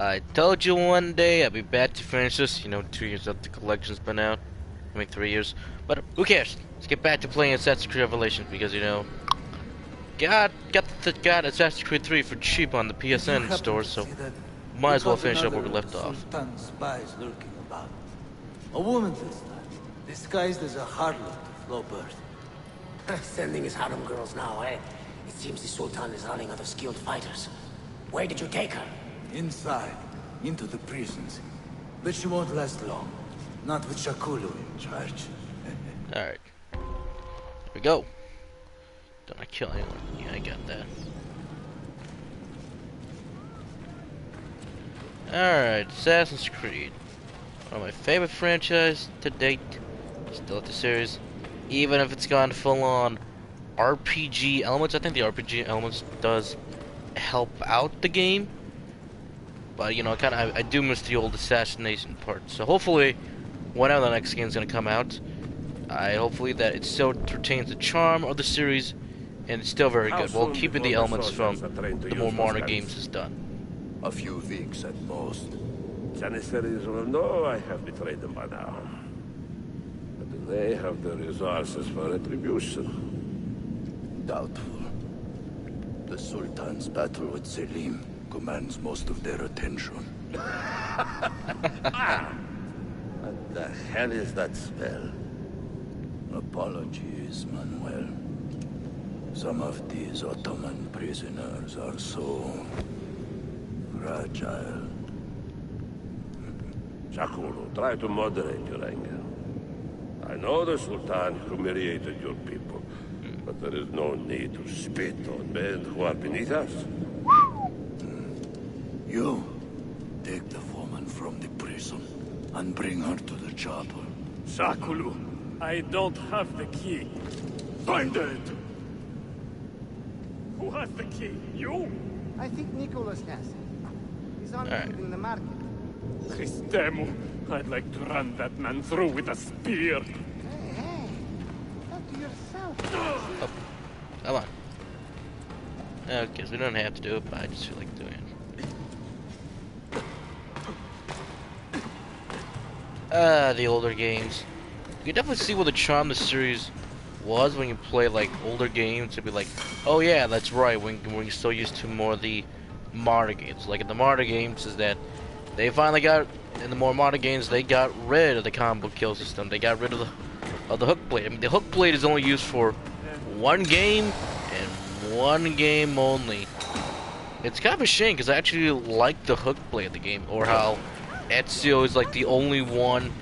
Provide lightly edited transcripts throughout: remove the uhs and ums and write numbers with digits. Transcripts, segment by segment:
I told you one day I'd be back to finish this. 2 years after the collection's been out. I mean, 3 years. But who cares? Let's get back to playing Assassin's Creed Revelations because, got Assassin's Creed 3 for cheap on the Did you PSN happen store, to so see that? might We as well caught finish up where we another left of off. Sultan's spies lurking about. A woman this time, disguised as a harlot of low birth. Sending his harem girls now, eh? It seems the Sultan is running out of skilled fighters. Where did you take her? Inside, into the prisons. But she won't last long. Not with Shakulu in charge. Alright. Here we go. Don't I kill anyone? Yeah, I got that. Alright, Assassin's Creed. One of my favorite franchise to date. Still at the series. Even if it's gone full on RPG elements. I think the RPG elements does help out the game. But I do miss the old assassination part. So hopefully, whenever the next game is gonna come out, hopefully that it still retains the charm of the series and it's still very good. While keeping the elements from the more modern games is done. A few weeks at most. Janissaries will know I have betrayed them by now. But they have the resources for retribution. Doubtful. The Sultan's battle with Selim commands most of their attention. What the hell is that spell? Apologies, Manuel. Some of these Ottoman prisoners are so fragile. Shakulu, try to moderate your anger. I know the Sultan humiliated your people, but there is no need to spit on men who are beneath us. You take the woman from the prison and bring her to the chapel. Shakulu, I don't have the key. Find it! Who has the key? You? I think Nicholas has it. He's on Alright. leave in the market. Christemu, I'd like to run that man through with a spear. Hey, talk to yourself. Come on. Okay, so we don't have to do it, but I just feel like doing it. The older games. You can definitely see what the charm of the series was when you play like older games. To be like, oh yeah, that's right. When you're still used to more of the modern games. Like in the modern games, is that they finally got in the more modern games they got rid of the combo kill system. They got rid of the hook blade. I mean, the hook blade is only used for one game and one game only. It's kind of a shame because I actually like the hook blade of the game, or how Ezio is like the only one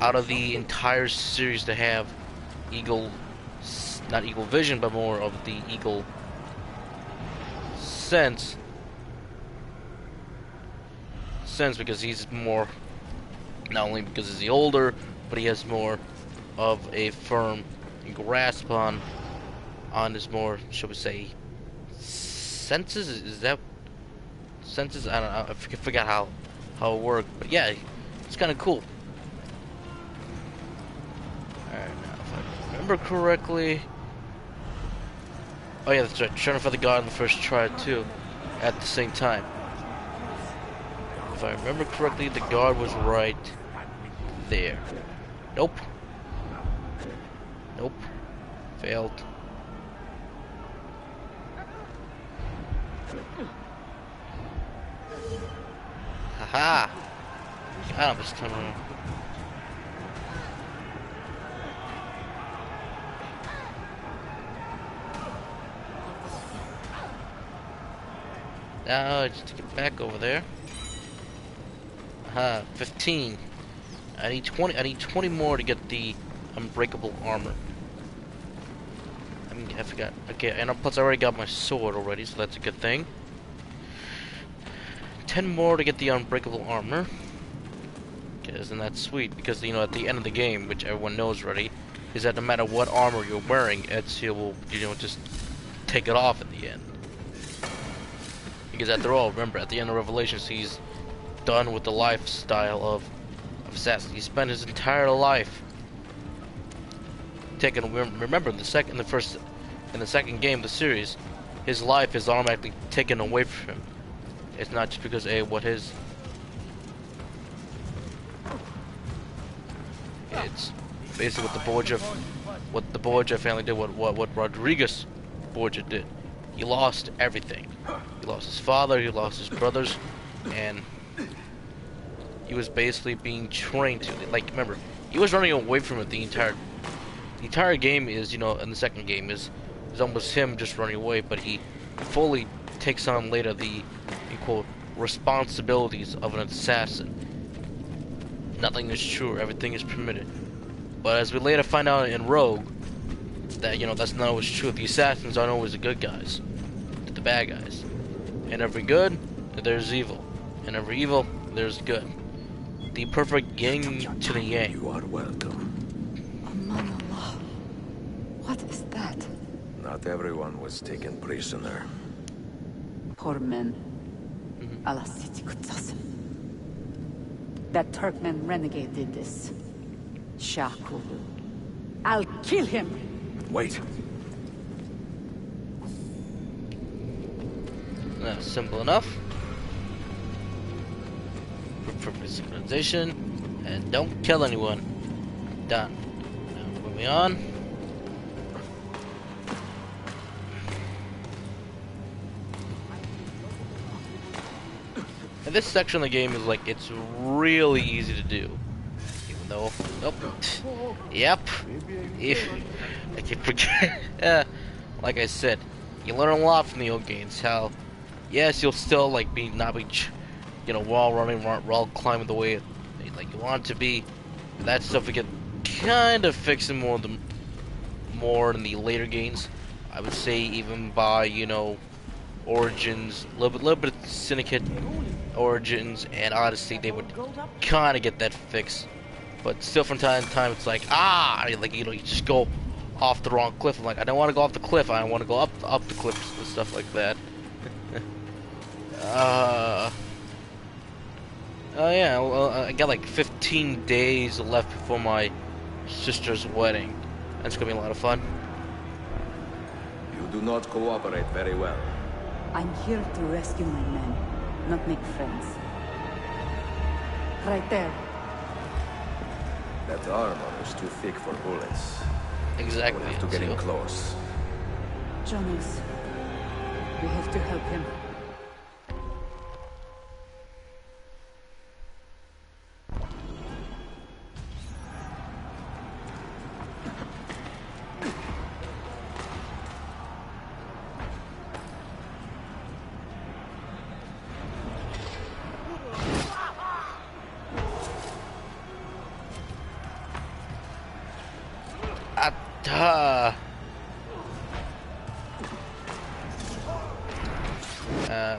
out of the entire series to have not eagle vision, but more of the eagle sense because he's more, not only because he's the older, but he has more of a firm grasp on his more, shall we say, senses. Is that senses? I don't know. I forgot how it worked, but yeah, it's kind of cool. Alright, now if I remember correctly, oh yeah, that's right. Trying to find the god in the first try too, at the same time. If I remember correctly, the guard was right there. Nope. Nope. Failed. Haha! Got him this time around. Now, just to get back over there. 15. I need 20. I need 20 more to get the unbreakable armor. I forgot. Okay, and plus I already got my sword already, so that's a good thing. 10 more to get the unbreakable armor. Okay, isn't that sweet? Because at the end of the game, which everyone knows already, is that no matter what armor you're wearing, Ezio will just take it off at the end. Because after all, remember, at the end of Revelations, he's done with the lifestyle of assassin. He spent his entire life taken. Remember, in the second game of the series, his life is automatically taken away from him. It's not just because what his. It's basically what the Borgia family did. What Rodriguez Borgia did. He lost everything. He lost his father. He lost his brothers, and he was basically being trained to. Like, remember, he was running away from it the entire game. Is, you know, in the second game is almost him just running away, but he fully takes on later the, in quote, responsibilities of an assassin. Nothing is true, everything is permitted. But as we later find out in Rogue, that, you know, that's not always true. The assassins aren't always the good guys, they're the bad guys. And every good, there's evil. And every evil, there's good. The perfect yin to the yang. You are welcome. Aman Allah. What is that? Not everyone was taken prisoner. Poor men. Allah siti kutsasın. That Turkmen renegade did this. Shakulu. I'll kill him! Wait. Simple enough. Perfect synchronization. And don't kill anyone. Done. Now moving on. And this section of the game is like, it's really easy to do. Even though, nope. Yep. I keep forgetting. Like I said, you learn a lot from the old games. How, yes, you'll still like not be, you know, wall running, wall climbing the way like you want it to be. That stuff we get kind of fixing more in the later games. I would say even by, you know, Origins, a little bit of Syndicate, Origins, and Odyssey, they would kind of get that fixed. But still, from time to time, it's like, like, you know, you just go off the wrong cliff. I'm like, I don't want to go off the cliff. I want to go up the cliffs and stuff like that. Oh yeah, well, I got like 15 days left before my sister's wedding. That's gonna be a lot of fun. You do not cooperate very well. I'm here to rescue my men, not make friends. Right there. That armor is too thick for bullets. Exactly. We have to get in Ezio. close. Jonas, we have to help him.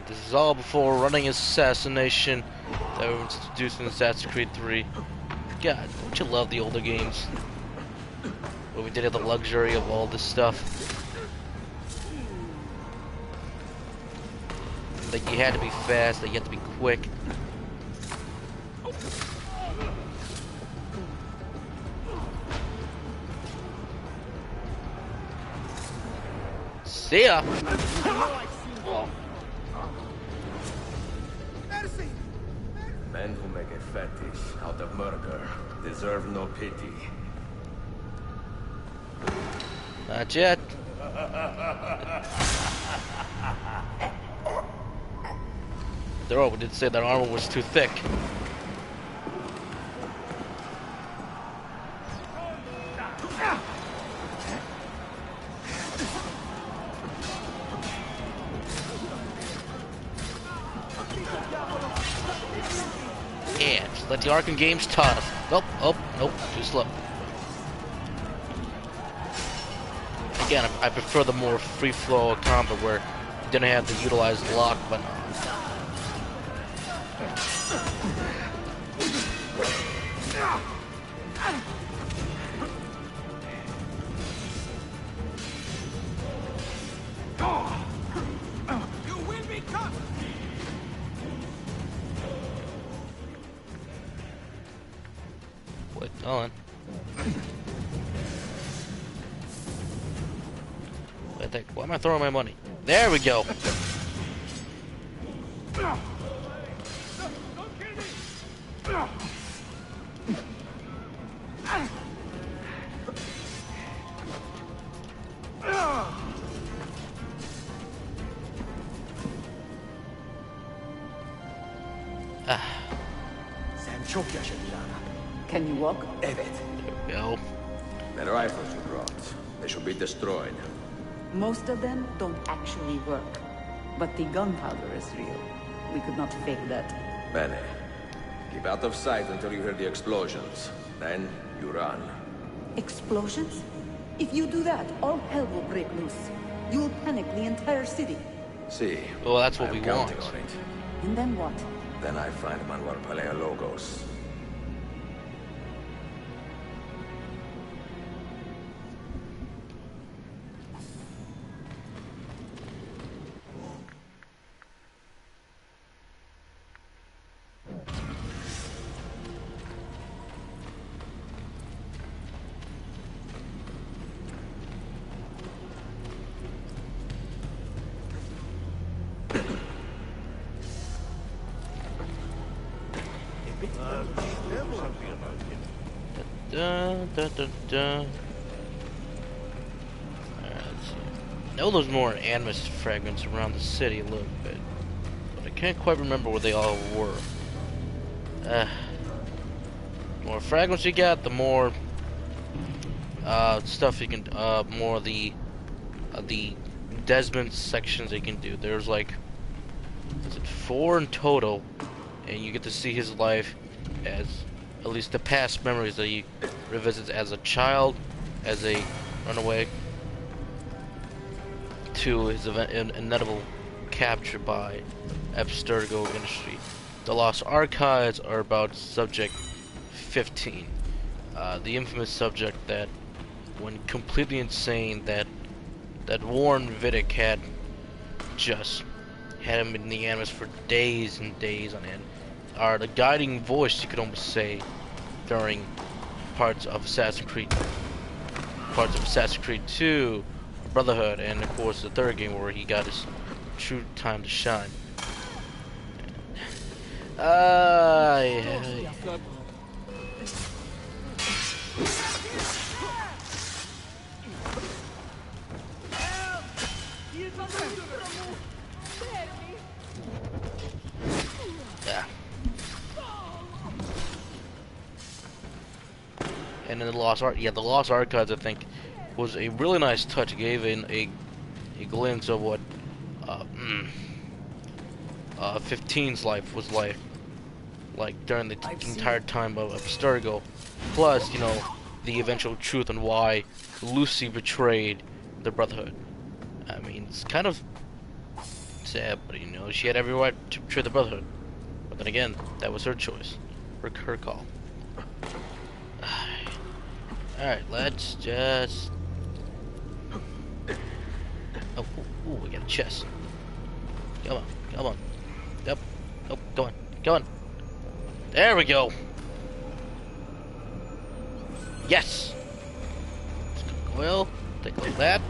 This is all before running assassination that was introduced in Assassin's Creed 3. God, don't you love the older games? Where we did have the luxury of all this stuff. Like, you had to be fast, like, you had to be quick. See ya! Men who make a fetish out of murder deserve no pity. Not yet. We did say that armor was too thick. Yeah, just let the Arkham games taught us. Nope, nope, too slow. Again, I prefer the more free flow combat where you didn't have to utilize the lock button. Wait, hold on. Why am I throwing my money? There we go. Sen çok yaşadı Lara. Can you walk? Evet. Go. The rifles you brought, they should be destroyed. Most of them don't actually work. But the gunpowder is real. We could not fake that. Bene. Keep out of sight until you hear the explosions. Then you run. Explosions? If you do that, all hell will break loose. You will panic the entire city. See. Well, that's what I'm we counting want. on it. And then what? Then I find Manuel Paleologos. Dun, dun, dun, dun. Alright, let's see. I know there's more animus fragments around the city a little bit, but I can't quite remember where they all were. The more fragments you got, the more stuff you can, more the Desmond sections you can do. There's like, is it 4 in total, and you get to see his life as at least the past memories that he revisits as a child, as a runaway, to his inevitable capture by Abstergo Industry. The Lost Archives are about Subject 15, the infamous subject that, when completely insane, that Warren Vidic had just had him in the animus for days and days on end, are the guiding voice, you could almost say, during parts of Assassin's Creed 2, Brotherhood, and of course the third game where he got his true time to shine. Yeah. Yeah. And then the Lost Archives, I think, was a really nice touch. It gave in a glimpse of what 15's life was like during the entire time of Abstergo. Plus, you know, the eventual truth on why Lucy betrayed the Brotherhood. I mean, it's kind of sad, but you know, she had every right to betray the Brotherhood. But then again, that was her choice, her call. Alright, let's just... Oh, ooh, we got a chest. Come on. Yep. Oh, go on. There we go. Yes! Well, take a look at that.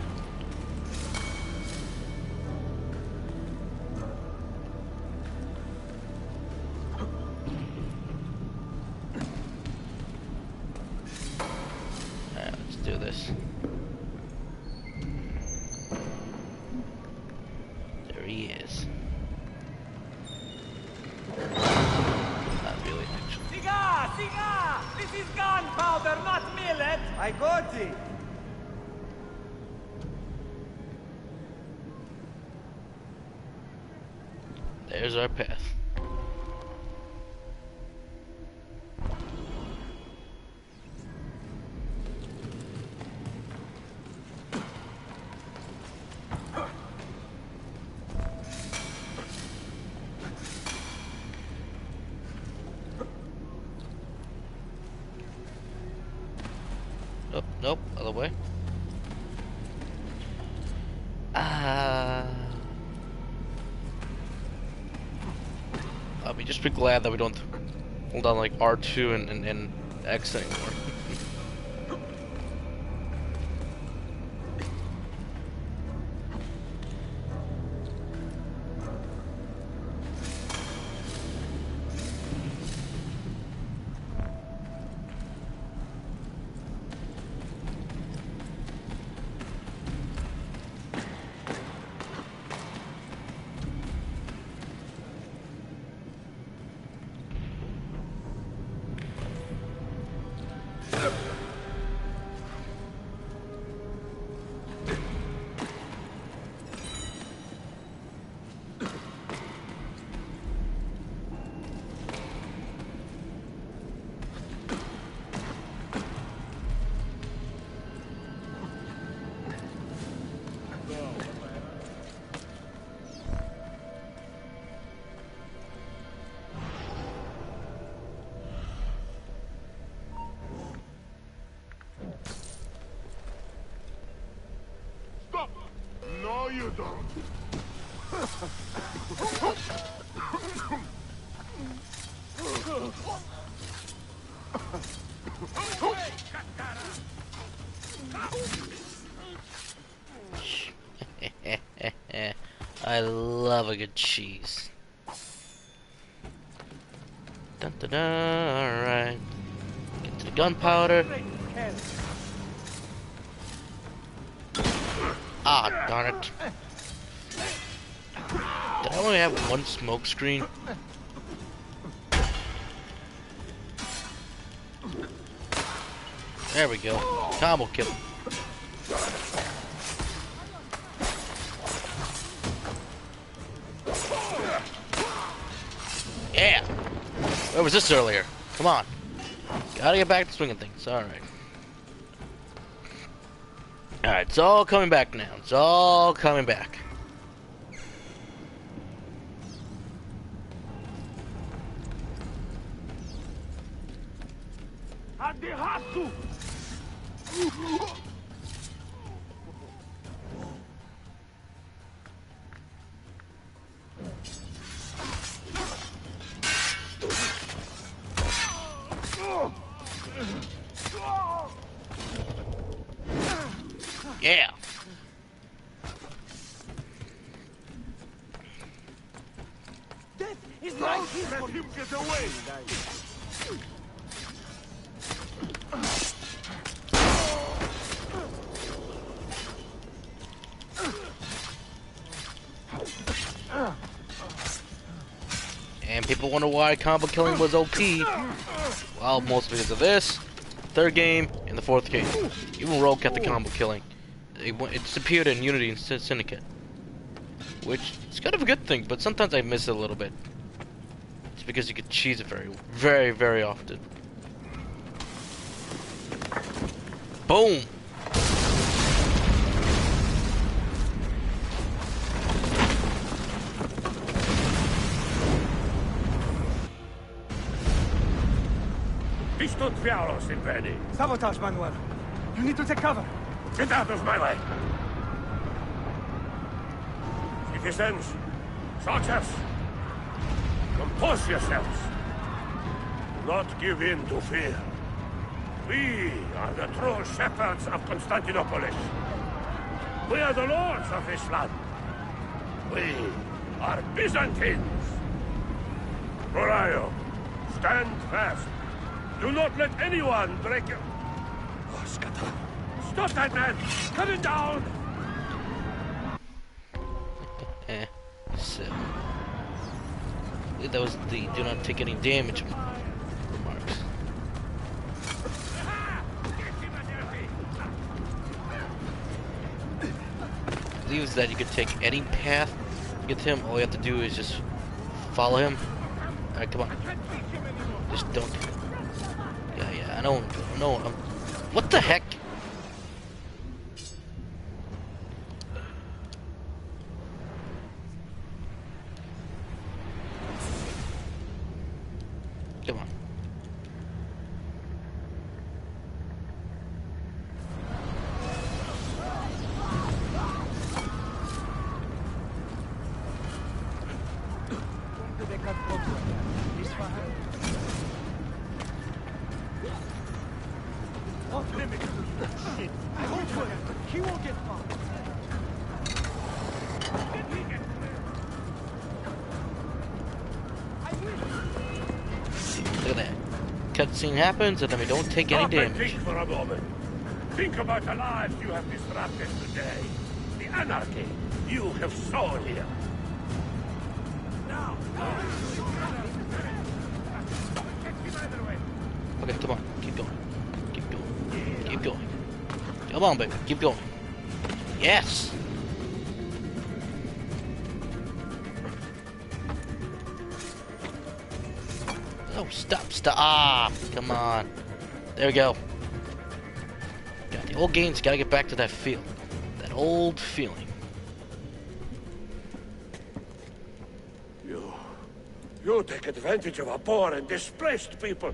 Alright, let's do this. There he is. Not really, actually. Siga! This is gunpowder, not millet! I got it! There's our path. Oh, nope, other way. I'll be just be glad that we don't hold on like R2 and X anymore. I love a good cheese. Dun, dun, dun. Alright. Get to the gunpowder. Ah, darn it. Did I only have one smoke screen? There we go. Combo kill. Yeah! Where was this earlier? Come on. Gotta get back to swinging things. Alright. Alright, it's all coming back now. It's all coming back. Yeah. Death is right here. Let him get away! And people wonder why combo killing was OP. Well, mostly because of this, third game, and the fourth game. Even Rogue kept the combo killing. It disappeared in Unity and Syndicate. Which is kind of a good thing, but sometimes I miss it a little bit. It's because you could cheese it very, very often. Boom! Distant Fiaros in Veni. Sabotage, Manuel. You need to take cover. Get out of my way! Citizens, soldiers, compose yourselves. Do not give in to fear. We are the true shepherds of Constantinopolis. We are the lords of this land. We are Byzantines. Coraio, stand fast. Do not let anyone break your... Oh, Skata. Stop that man! Cut it down! So... that was the do not take any damage remarks. I believe it's that you could take any path to get to him. All you have to do is just follow him. Alright, come on. Just don't... Yeah, I know. What the heck? Come on. He won't get far. Look at that. Cutscene happens and then we don't take any Stop and damage. think for a moment. Think about the lives you have disrupted today. The anarchy you have sown here. Now! Okay, come on. Keep going. Keep going. Keep going. Come on, baby. Keep going. Yes! Oh, stop. Ah, come on. There we go. Got the old games. Gotta get back to that feel. That old feeling. You take advantage of our poor and displaced people,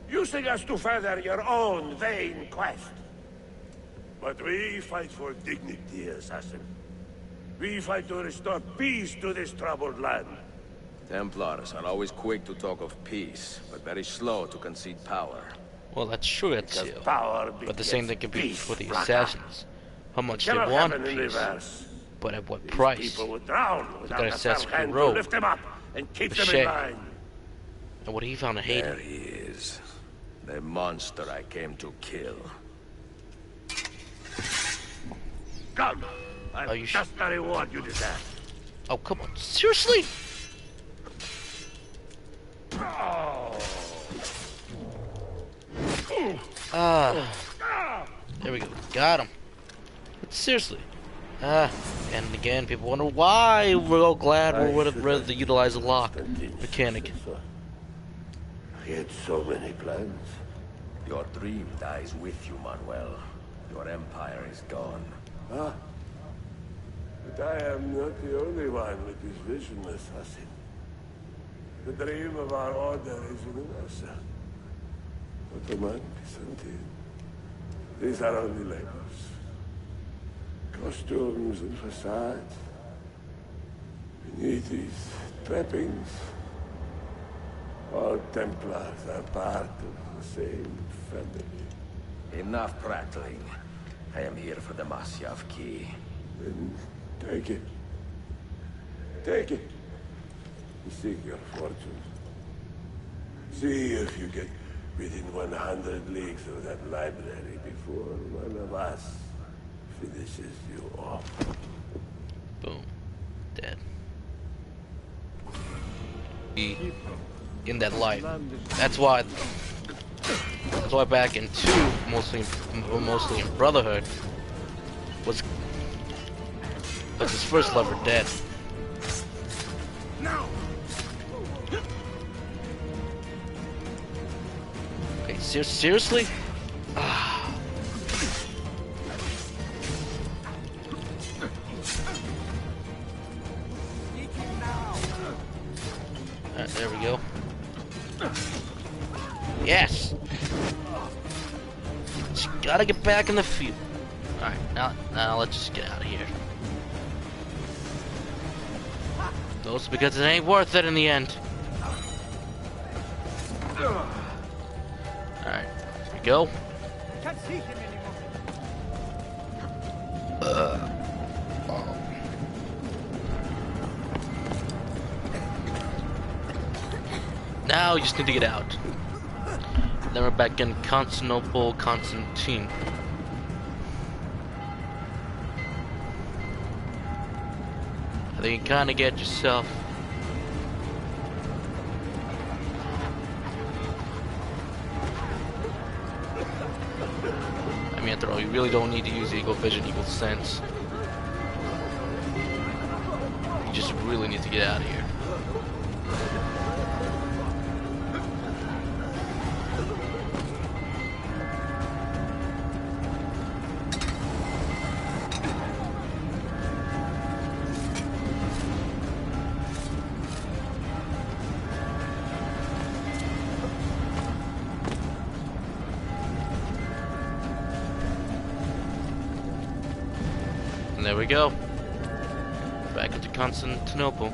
using us to further your own vain quest. But we fight for dignity, assassin. We fight to restore peace to this troubled land. Templars are always quick to talk of peace, but very slow to concede power. Well, that's true, Because Ezio. power But the same thing begets can be peace, for the brother. assassins. How It much they cannot want happen in peace, reverse. but at what These price? people would drown without gotta a assess firm hand to Hero. lift them up and keep them Shame. in line. And what he found in There Haiti. he is. The monster I came to kill. Come, Are I've you just the reward you deserve. Oh, come on. Seriously? There we go. Got him. But seriously. And again, people wonder why we're all glad we would have rather utilize the lock mechanic. He had so many plans. Your dream dies with you, Manuel. Your empire is gone. Ah. But I am not the only one with this vision, assassin. The dream of our order is universal. Ottoman, Byzantine. These are only labels. Costumes and facades. Beneath these trappings, all Templars are part of the same family. Enough prattling. I am here for the Masyav key. Then take it. Take it. And seek your fortune. See if you get within 100 leagues of that library before one of us finishes you off. Boom. Dead. Be in that light. That's why back in 2, mostly in Brotherhood, was his first lover dead. No. Okay, seriously? Alright, there we go. Yes! Just gotta get back in the field. Alright, now let's just get out of here. Those because it ain't worth it in the end. Alright, here we go. Can't see him anymore. Now we just need to get out. Then we're back in Constantinople, Constantine. I think you kinda get yourself. I mean, after all, you really don't need to use Eagle Vision, Eagle Sense. You just really need to get out of here. And there we go. Back into Constantinople.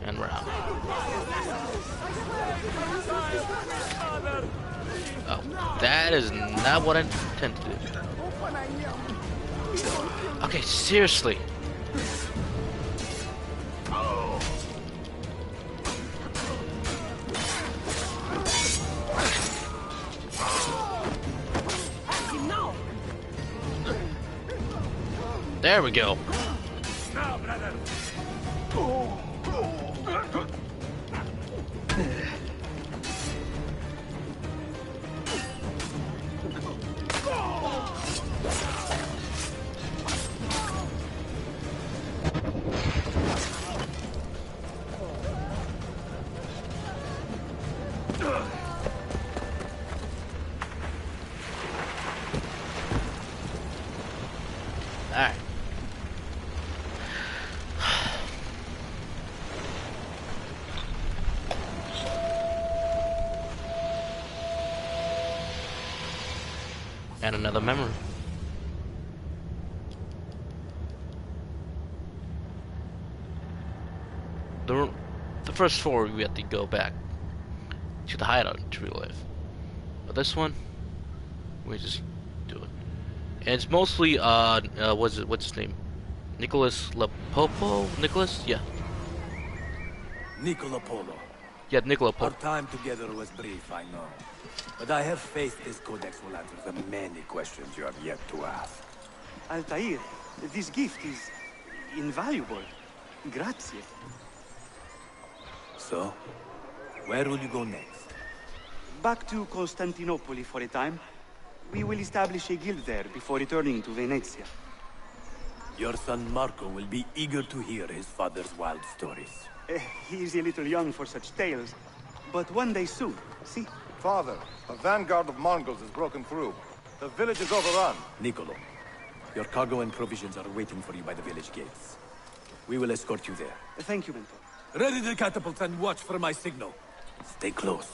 And we're out. Oh, that is not what I intended to do. Okay, seriously. There we go. Now, brother. Alright. And another memory. The first 4 we have to go back to the hideout to relive. But this one, we just do it. And it's mostly what's his name? Nicholas Lapopo? Nicholas? Yeah. Niccolo Polo. Yeah, Nicola Our Pope. time together was brief, I know. But I have faith this codex will answer the many questions you have yet to ask. Altair, this gift is invaluable. Grazie. So, where will you go next? Back to Constantinople for a time. We will establish a guild there before returning to Venezia. Your son Marco will be eager to hear his father's wild stories. He is a little young for such tales, but one day soon, see? Father, a vanguard of Mongols has broken through. The village is overrun. Niccolo, your cargo and provisions are waiting for you by the village gates. We will escort you there. Thank you, Mentor. Ready the catapults and watch for my signal. Stay close.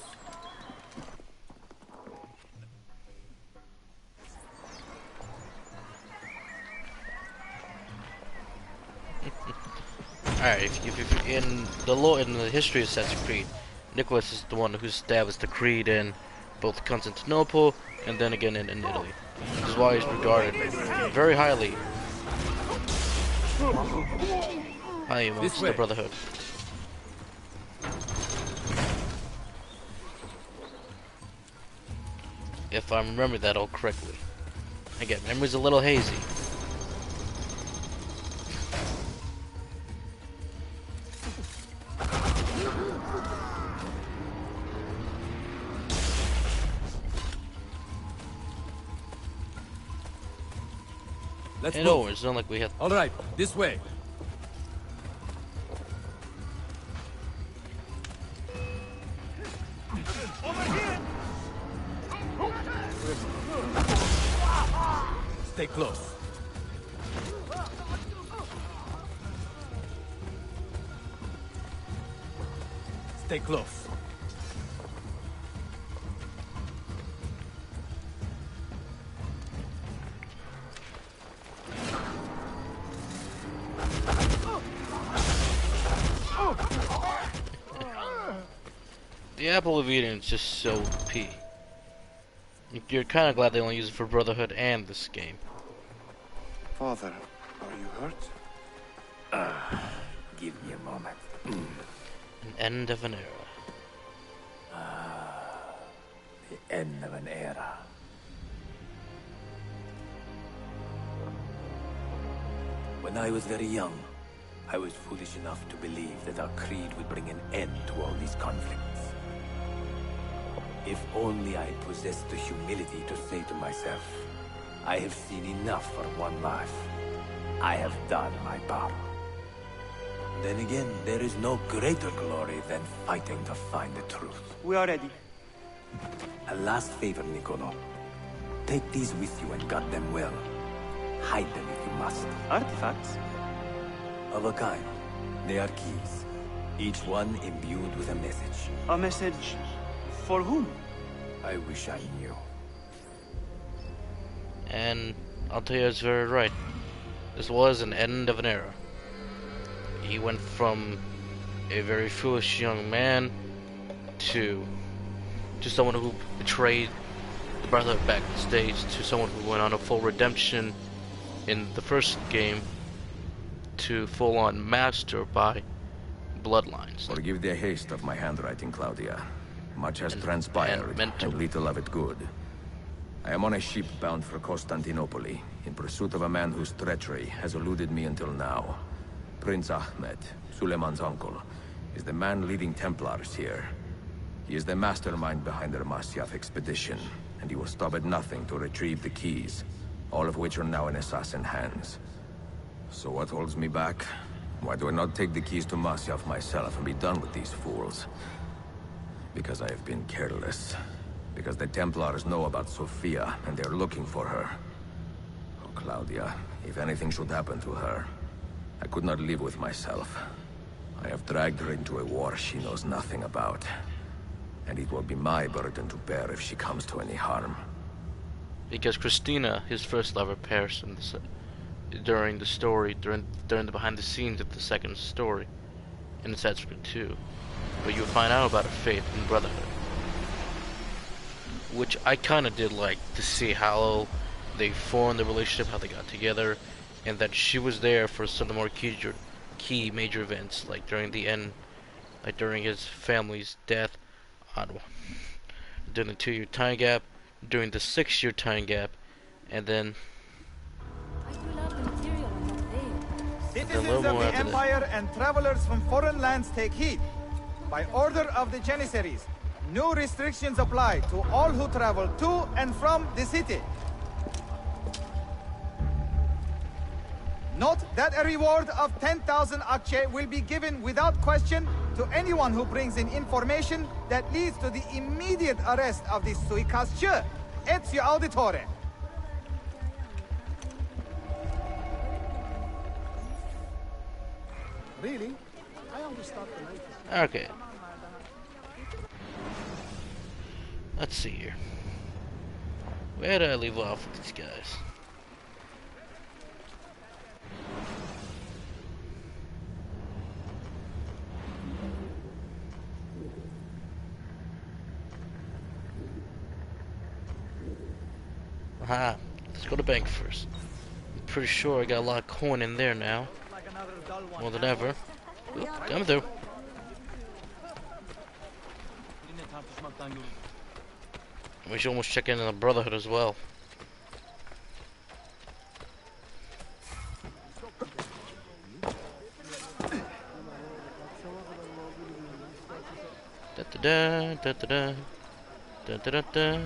Alright, if in the history of Assassin's Creed, Nicholas is the one who established the Creed in both Constantinople and then again in Italy. Which is why he's regarded very highly amongst the Brotherhood. If I'm remembering that all correctly. Again, memory's a little hazy. Let's and move. It's not like we have. All right, this way. Stay close. Stay close. The Apple of Eden is just so OP. You're kind of glad they only use it for Brotherhood and this game. Father, are you hurt? Give me a moment. An end of an era. The end of an era. When I was very young, I was foolish enough to believe that our creed would bring an end to all these conflicts. If only I possessed the humility to say to myself, I have seen enough for one life. I have done my part. Then again, there is no greater glory than fighting to find the truth. We are ready. A last favor, Niccolo. Take these with you and guard them well. Hide them if you must. Artifacts? Of a kind. They are keys. Each one imbued with a message. A message for whom? I wish I knew. And Altair is very right. This was an end of an era. He went from a very foolish young man to someone who betrayed the Brotherhood back in the States, to someone who went on a full redemption in the first game, to full-on master by bloodlines. Forgive the haste of my handwriting, Claudia. Much has transpired, and little of it good. I am on a ship bound for Constantinople, in pursuit of a man whose treachery has eluded me until now. Prince Ahmed, Suleiman's uncle, is the man leading Templars here. He is the mastermind behind their Masyaf expedition, and he will stop at nothing to retrieve the keys, all of which are now in assassin hands. So what holds me back? Why do I not take the keys to Masyaf myself and be done with these fools? Because I have been careless. Because the Templars know about Sophia, and they're looking for her. Oh, Claudia, if anything should happen to her, I could not live with myself. I have dragged her into a war she knows nothing about. And it will be my burden to bear if she comes to any harm. because Christina, his first lover, perished in during the story, during the behind the scenes of the second story in Assassin's Creed 2, but you find out about her fate in Brotherhood, which I kind of did like to see how they formed the relationship, how they got together, and that she was there for some of the more key major events, like during the end, like during his family's death, during the 2-year time gap, during the 6-year time gap, and then Citizens of the Empire and travelers from foreign lands take heed. By order of the Janissaries, new restrictions apply to all who travel to and from the city. Note that a reward of 10,000 akçe will be given without question to anyone who brings in information that leads to the immediate arrest of the suikastçı, Ezio Auditore. Really? I always thought the night. Okay. Let's see here. Where did I leave off with these guys? Aha, let's go to bank first. I'm pretty sure I got a lot of coin in there now. More than ever. Oop, coming through. We should almost check in on the Brotherhood as well. Da da da da da da da da.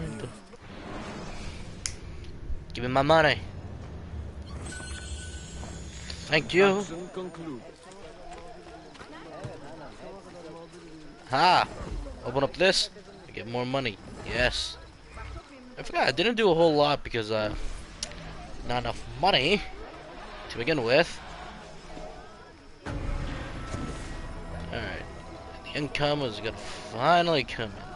Give me my money. Thank you. Ha! Open up this. I get more money. Yes. I forgot I didn't do a whole lot because not enough money to begin with. Alright. The income is gonna finally come in now.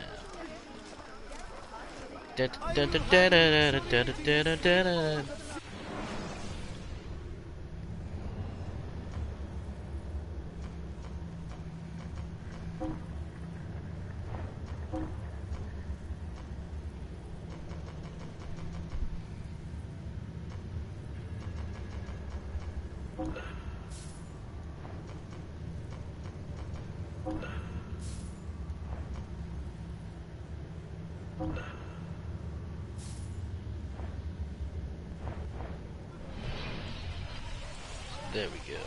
There we go.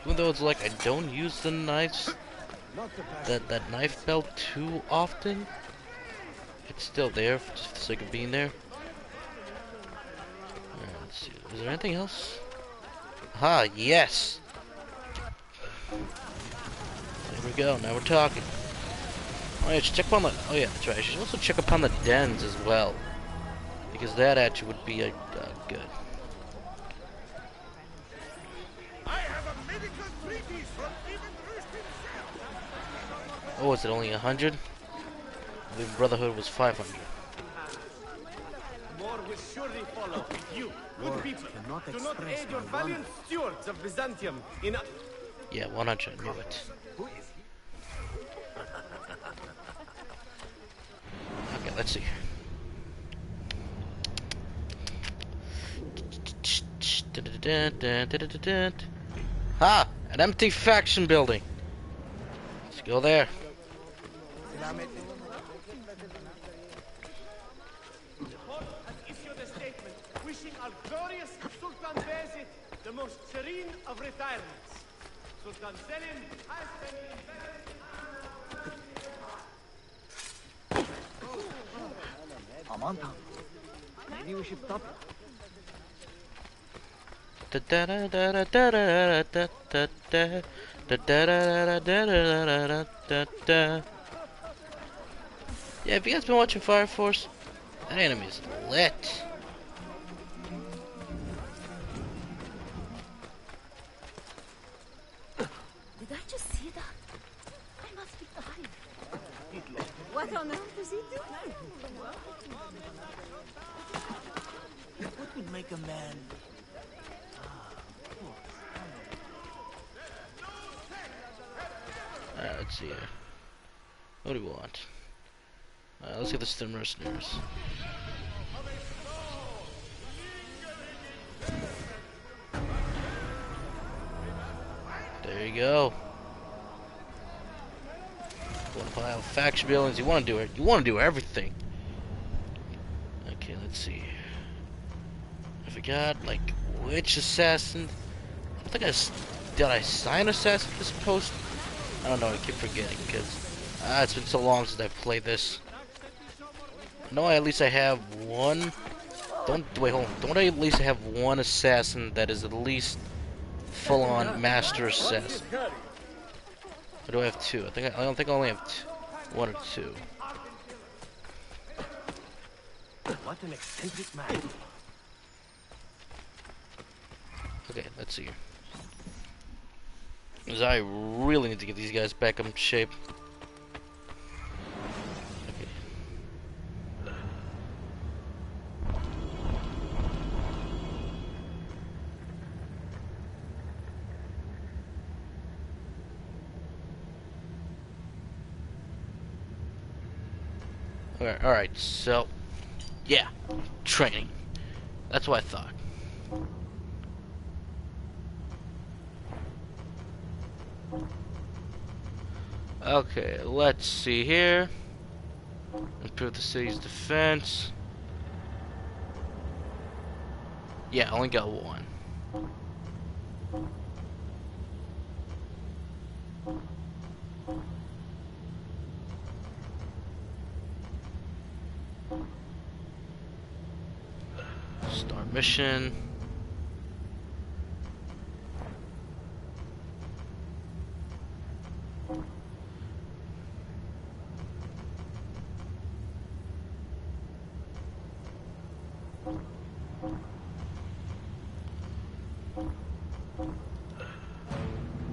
Even though it's like I don't use the knives, that knife belt too often, it's still there just for the sake of being there. Alright, let's see. Is there anything else? Aha, yes! There we go, now we're talking. Oh yeah, check upon the, oh yeah, that's right. I should also check upon the dens as well, because that actually would be good. I have a medical treatise from Oh, is it only 100? The Brotherhood was 500. More will surely follow. You, good people, do not aid your valiant stewards of Byzantium in... Yeah, 100, I knew it. Okay, let's see. Ha! An empty faction building. Let's go there. Issued a statement wishing our glorious Sultan Bayezid the most serene of retirements. Sultan Selim has been Aman tanrım. Maybe we should stop. Yeah, have you guys been watching Fire Force? That anime is lit. Did I just see that? I must be dying. What on earth is is he doing? What would make a man... Alright, let's see here. What do we want? Let's get the mercenaries. There you go. You want to pile faction buildings? You want to do it? You want to do everything. Okay, let's see. I forgot, like, which assassin? I think did I sign assassin this post? I don't know. I keep forgetting because it's been so long since I've played this. No, at least I have one. Wait, hold on. Don't I at least have one assassin that is at least full-on master assassin? Or do I have two? I don't think I only have one or two. What an eccentric man. Okay, let's see. Because I really need to get these guys back in shape. Alright, so, yeah, training. That's what I thought. Okay, let's see here. Improve the city's defense. Yeah, I only got one. Start mission.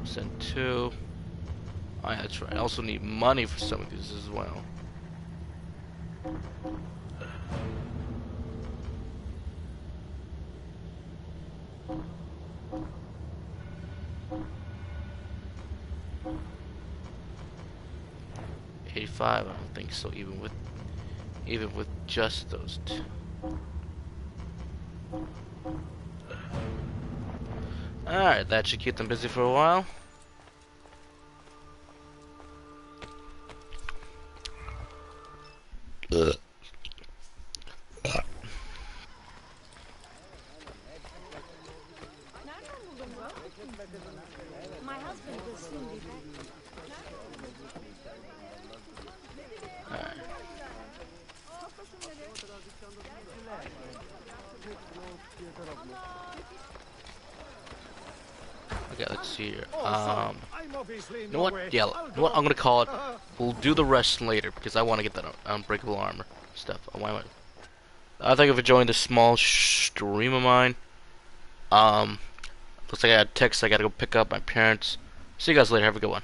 Send 2. Oh yeah, that's right. I also need money for some of these as well. I don't think so. Even with just those two. Alright, that should keep them busy for a while. My husband will soon be back. Okay, let's see here. You know what? Yeah, you know what? I'm gonna call it. We'll do the rest later because I want to get that unbreakable armor stuff. I think of enjoying this small stream of mine. Looks like I got a text. I gotta go pick up my parents. See you guys later. Have a good one.